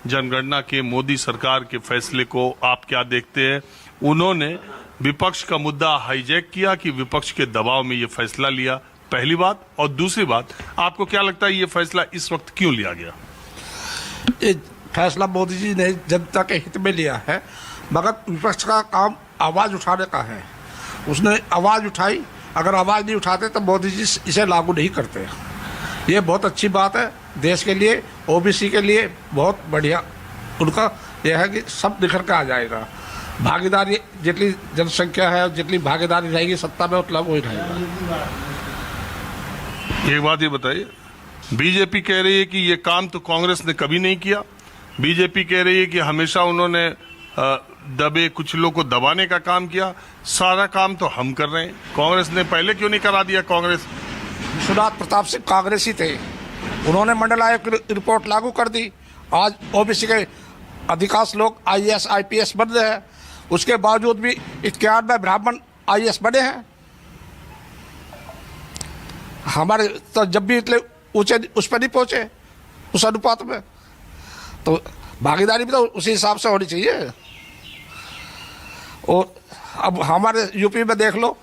जनगणना के मोदी सरकार के फैसले को आप क्या देखते हैं? उन्होंने विपक्ष का मुद्दा हाईजैक किया कि विपक्ष के दबाव में ये फैसला लिया, पहली बात। और दूसरी बात, आपको क्या लगता है ये फैसला इस वक्त क्यों लिया गया? ये फैसला मोदी जी ने जनता के हित में लिया है, मगर विपक्ष का काम आवाज़ उठाने का है। उसने आवाज़ उठाई, अगर आवाज़ नहीं उठाते तो मोदी जी इसे लागू नहीं करते। ये बहुत अच्छी बात है देश के लिए, ओबीसी के लिए बहुत बढ़िया उनका यह है कि सब निखर के आ जाएगा। भागीदारी जितनी जनसंख्या है, जितनी भागीदारी रहेगी सत्ता में, उतना वही रहेगा। एक बात ये बताइए, बीजेपी कह रही है कि ये काम तो कांग्रेस ने कभी नहीं किया। बीजेपी कह रही है कि हमेशा उन्होंने दबे कुछ लोगों को दबाने का काम किया, सारा काम तो हम कर रहे हैं। कांग्रेस ने पहले क्यों नहीं करा दिया? कांग्रेस विश्वनाथ प्रताप सिंह कांग्रेसी थे, उन्होंने मंडल आयोग की रिपोर्ट लागू कर दी। आज ओबीसी के अधिकांश लोग आईएएस आईपीएस बन रहे हैं, उसके बावजूद भी 91 ब्राह्मण आईएएस बने हैं। हमारे तो जब भी इतने ऊंचे उस पर नहीं पहुंचे उस अनुपात में, तो भागीदारी भी तो उसी हिसाब से होनी चाहिए। और अब हमारे यूपी में देख लो,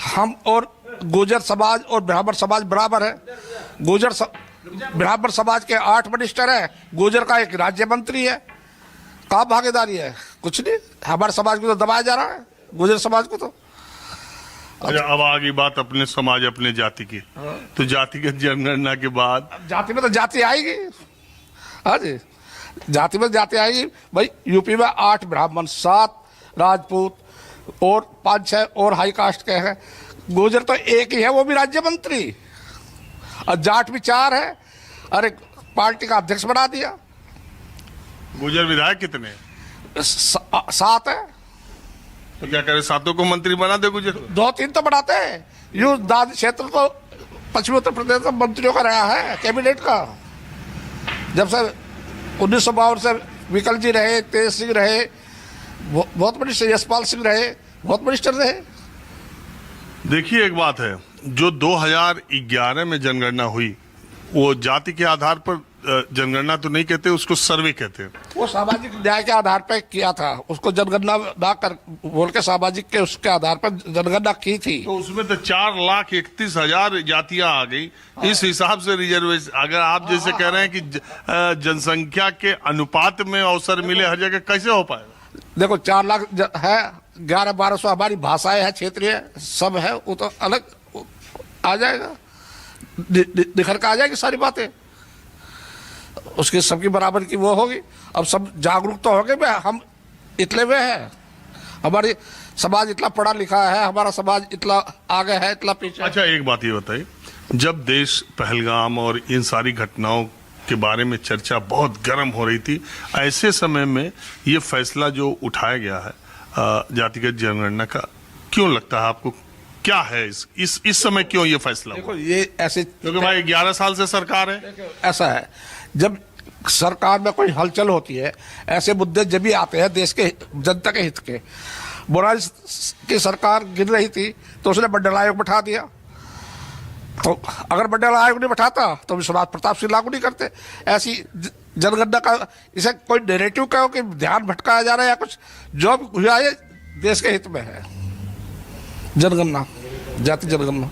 हम और गुर्जर समाज और ब्राह्मण समाज बराबर है। ब्राह्मण समाज के 8 मिनिस्टर है, गुर्जर का 1 राज्य मंत्री है। कहाँ भागीदारी है? कुछ नहीं। हमारे समाज को तो दबाया जा रहा है, गुर्जर समाज को तो। अच्छा, अब आ गई बात अपने समाज, अपने जाति की। तो जातिगत जनगणना के बाद जाति में तो जाति आएगी। हाँ जी, जाति में जाति आएगी भाई। यूपी में 8 ब्राह्मण, 7 राजपूत और 5-6 और हाई कास्ट के हैं। गुर्जर तो 1 ही है, वो भी राज्य मंत्री। और जाट भी 4 है। अरे पार्टी का अध्यक्ष बना दिया। गुर्जर विधायक कितने? 7 है। तो क्या करे, 7 को मंत्री बना दे गुर्जर? 2-3 तो बनाते हैं। यूं दाद क्षेत्र तो पश्चिमी उत्तर प्रदेश में मंत्रियों का रहा है, कैबिनेट का। जब से 1952 से विकल जी रहे, तेज सिंह रहे, बहुत मिनिस्टर, यशपाल सिंह रहे, बहुत मिनिस्टर रहे। देखिए, एक बात है, जो 2011 में जनगणना हुई, वो जाति के आधार पर जनगणना तो नहीं कहते, उसको सर्वे कहते हैं। वो सामाजिक न्याय के आधार पर किया था, उसको जनगणना ना कर बोल के सामाजिक के उसके आधार पर जनगणना की थी। तो उसमें तो 4,31,000 जातियां आ गई। इस हिसाब से रिजर्वेशन, अगर आप जैसे कह रहे हैं कि जनसंख्या के अनुपात में अवसर मिले हर जगह, कैसे हो पाएगा? देखो 4 लाख है, 1100-1200 हमारी भाषाएं है, क्षेत्रीय सब है, वो तो अलग आ जाएगा, निखर के आ जाएगी सारी बातें। उसकी सबकी बराबर की वो होगी। अब सब जागरूक तो हो गए, हम इतने में है, हमारी समाज इतना पढ़ा लिखा है, हमारा समाज इतना आगे है, इतना पीछे। अच्छा, एक बात ये बताइए, जब देश पहलगाम और इन सारी घटनाओं के बारे में चर्चा बहुत गर्म हो रही थी, ऐसे समय में ये फैसला जो उठाया गया है जातिगत जनगणना का, क्यों लगता है आपको? क्या है इस समय क्यों ये फैसला हुआ? देखो ये ऐसे, क्योंकि भाई 11 साल से सरकार है। ऐसा है, जब सरकार में कोई हलचल होती है, ऐसे मुद्दे जब भी आते हैं देश के जनता के हित के। मोरारजी की सरकार गिर रही थी तो उसने मंडल आयोग बैठा दिया। तो अगर मंडल आयोग नहीं बैठाता तो विश्वनाथ प्रताप सिंह लागू नहीं करते। ऐसी जनगणना का इसे कोई नैरेटिव कहो कि ध्यान भटकाया जा रहा है या कुछ, जो भी हुआ है देश के हित में है। जनगणना, जाति जनगणना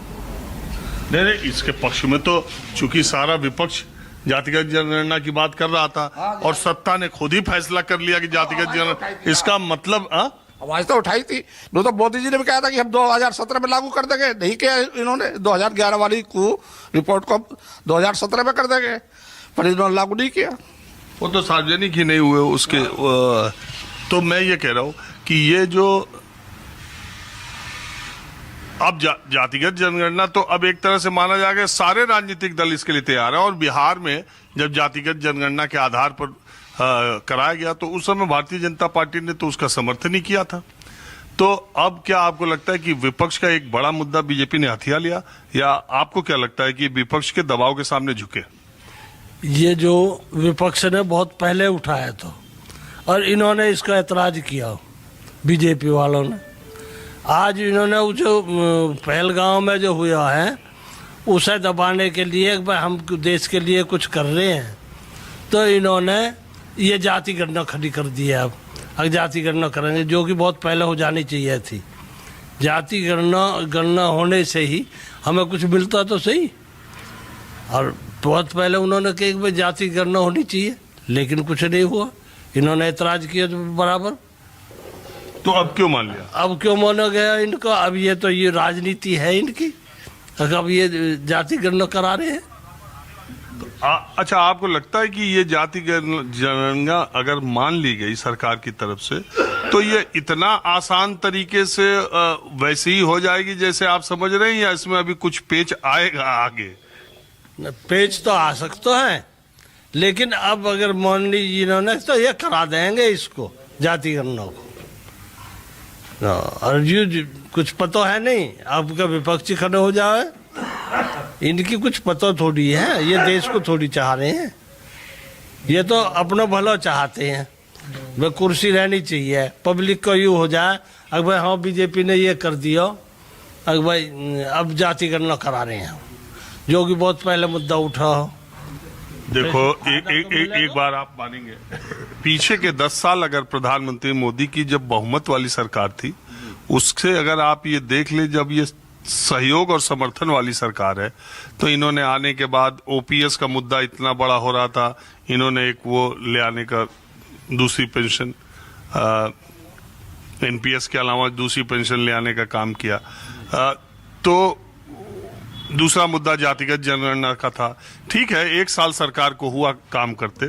नहीं, इसके पक्ष में तो चूंकि सारा विपक्ष जातिगत जनगणना की बात कर रहा था और सत्ता ने खुद ही फैसला कर लिया कि जातिगत जनगणना, इसका मतलब आवाज तो उठाई थी। तो मोदी जी ने भी कहा था कि हम 2017 में लागू कर देंगे, नहीं किया इन्होंने। 2011 वाली को रिपोर्ट को 2017 में कर देंगे, पर इन्होंने लागू नहीं किया। वो तो सार्वजनिक ही नहीं हुए उसके। तो मैं ये कह रहा हूं कि ये जो अब जातिगत जनगणना, तो अब एक तरह से माना जाएगा सारे राजनीतिक दल इसके लिए तैयार है। और बिहार में जब जातिगत जनगणना के आधार पर कराया गया तो उस समय भारतीय जनता पार्टी ने तो उसका समर्थन ही किया था। तो अब क्या आपको लगता है कि विपक्ष का एक बड़ा मुद्दा बीजेपी ने हथिया लिया, या आपको क्या लगता है कि विपक्ष के दबाव के सामने झुके? ये जो विपक्ष ने बहुत पहले उठाया था और इन्होंने इसका ऐतराज किया, बीजेपी वालों ने। आज इन्होंने जो पहलगांव में जो हुआ है उसे दबाने के लिए, हम देश के लिए कुछ कर रहे हैं, तो इन्होंने ये जाति गणना खड़ी कर दी है। अब जाति गणना करेंगे, जो कि बहुत पहले हो जानी चाहिए थी। जाति गणना होने से ही हमें कुछ मिलता तो सही। और बहुत पहले उन्होंने कहा कि भाई जाति गणना होनी चाहिए, लेकिन कुछ नहीं हुआ। इन्होंने ऐतराज किया तो बराबर। तो अब क्यों मान लिया? अब क्यों माना गया इनको? अब ये तो ये राजनीति है इनकी। अब ये जाति गणना करा रहे हैं। अच्छा, आपको लगता है कि ये जाति जनगणना अगर मान ली गई सरकार की तरफ से, तो ये इतना आसान तरीके से वैसे ही हो जाएगी जैसे आप समझ रहे हैं, या इसमें अभी कुछ पेच आएगा आगे? पेच तो आ सकते हैं, लेकिन अब अगर मान लीजिए इन्होंने तो ये करा देंगे इसको, जाति गणना को। और ये कुछ पता है नहीं, आपका विपक्षी खड़े हो जाए, इनकी कुछ पता थोड़ी है। ये देश को थोड़ी चाह रहे हैं, ये तो अपना भला चाहते हैं। भाई कुर्सी रहनी चाहिए, पब्लिक को यूँ हो जाए अगर भाई हाँ बीजेपी ने ये कर दिया, अगर भाई अब जाति गणना करा रहे हैं, जो कि बहुत पहले मुद्दा उठा हो। देखो, एक बार आप मानेंगे, पीछे के 10 साल अगर प्रधानमंत्री मोदी की जब बहुमत वाली सरकार थी, उससे अगर आप ये देख ले, जब ये सहयोग और समर्थन वाली सरकार है, तो इन्होंने आने के बाद ओपीएस का मुद्दा इतना बड़ा हो रहा था, इन्होंने एक वो ले आने का, दूसरी पेंशन, एनपीएस के अलावा दूसरी पेंशन ले आने का काम किया। तो दूसरा मुद्दा जातिगत जनगणना का था। ठीक है, 1 साल सरकार को हुआ काम करते,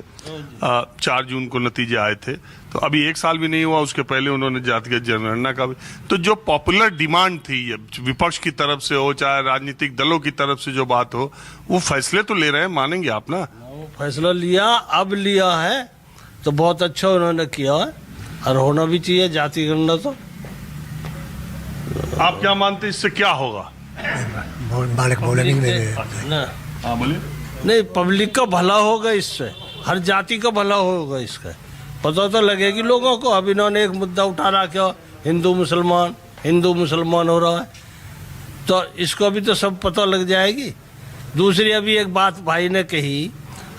4 जून को नतीजे आए थे, तो अभी 1 साल भी नहीं हुआ, उसके पहले उन्होंने जातिगत जनगणना का भी। तो जो पॉपुलर डिमांड थी, विपक्ष की तरफ से हो चाहे राजनीतिक दलों की तरफ से जो बात हो, वो फैसले तो ले रहे हैं, मानेंगे आप ना? फैसला लिया, अब लिया है तो बहुत अच्छा उन्होंने किया है, और होना भी चाहिए जाति गणना। तो आप क्या मानते हैं, इससे क्या होगा? मालिक बोले हाँ बोलिए। नहीं, पब्लिक का भला होगा इससे, हर जाति का भला होगा इसका, पता तो लगेगी लोगों को। अब इन्होंने एक मुद्दा उठा रखा, हिंदू मुसलमान हो रहा है, तो इसको अभी तो सब पता लग जाएगी। दूसरी अभी एक बात भाई ने कही,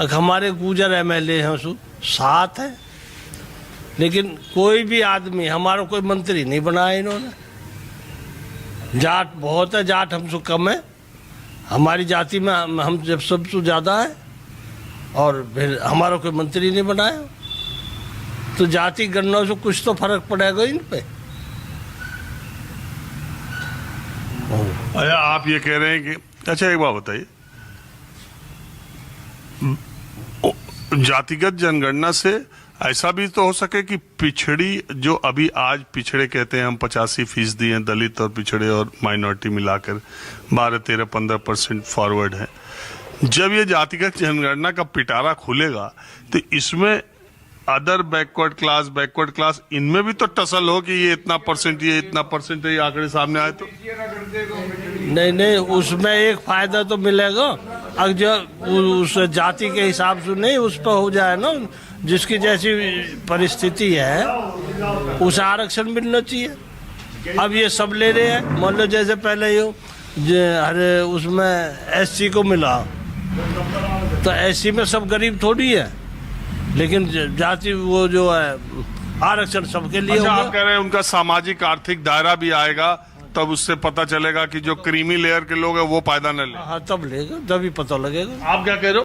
हमारे गुजर एमएलए हैं 7 है, लेकिन कोई भी आदमी, हमारा कोई मंत्री नहीं बनाया इन्होंने। जाट बहुत है, जाट हमसे कम है, हमारी जाति में हम जब सबसे ज़्यादा है, और फिर हमारा कोई मंत्री नहीं बनाया। तो जाति गणना से कुछ तो फर्क पड़ेगा इन पे। अच्छा, आप ये कह रहे हैं कि, अच्छा एक बात बताइए, जातिगत जनगणना से ऐसा भी तो हो सके कि पिछड़ी, जो अभी आज पिछड़े कहते हैं हम 85% हैं, दलित और पिछड़े और माइनॉरिटी मिलाकर 12-13-15% फॉरवर्ड है। जब ये जातिगत जनगणना का पिटारा खुलेगा, तो इसमें अदर बैकवर्ड क्लास इनमें भी तो टसल हो कि ये इतना परसेंट, ये इतना परसेंट, ये आंकड़े सामने आए तो? नहीं, उसमें एक फायदा तो मिलेगा, अगर जो उस जाति के हिसाब से नहीं, उस पर हो जाए ना, जिसकी जैसी परिस्थिति है उस आरक्षण मिलना चाहिए। अब ये सब ले रहे हैं, मान लो जैसे पहले यो अरे उसमें एससी को मिला, तो एससी में सब गरीब थोड़ी है, लेकिन जाति वो जो है आरक्षण सबके लिए। अच्छा, आप कह रहे हैं उनका सामाजिक आर्थिक दायरा भी आएगा, तब उससे पता चलेगा कि जो क्रीमी लेयर के लोग हैं वो फायदा न ले। हाँ, तब लेगा, तभी पता लगेगा। आप क्या कह रहे हो?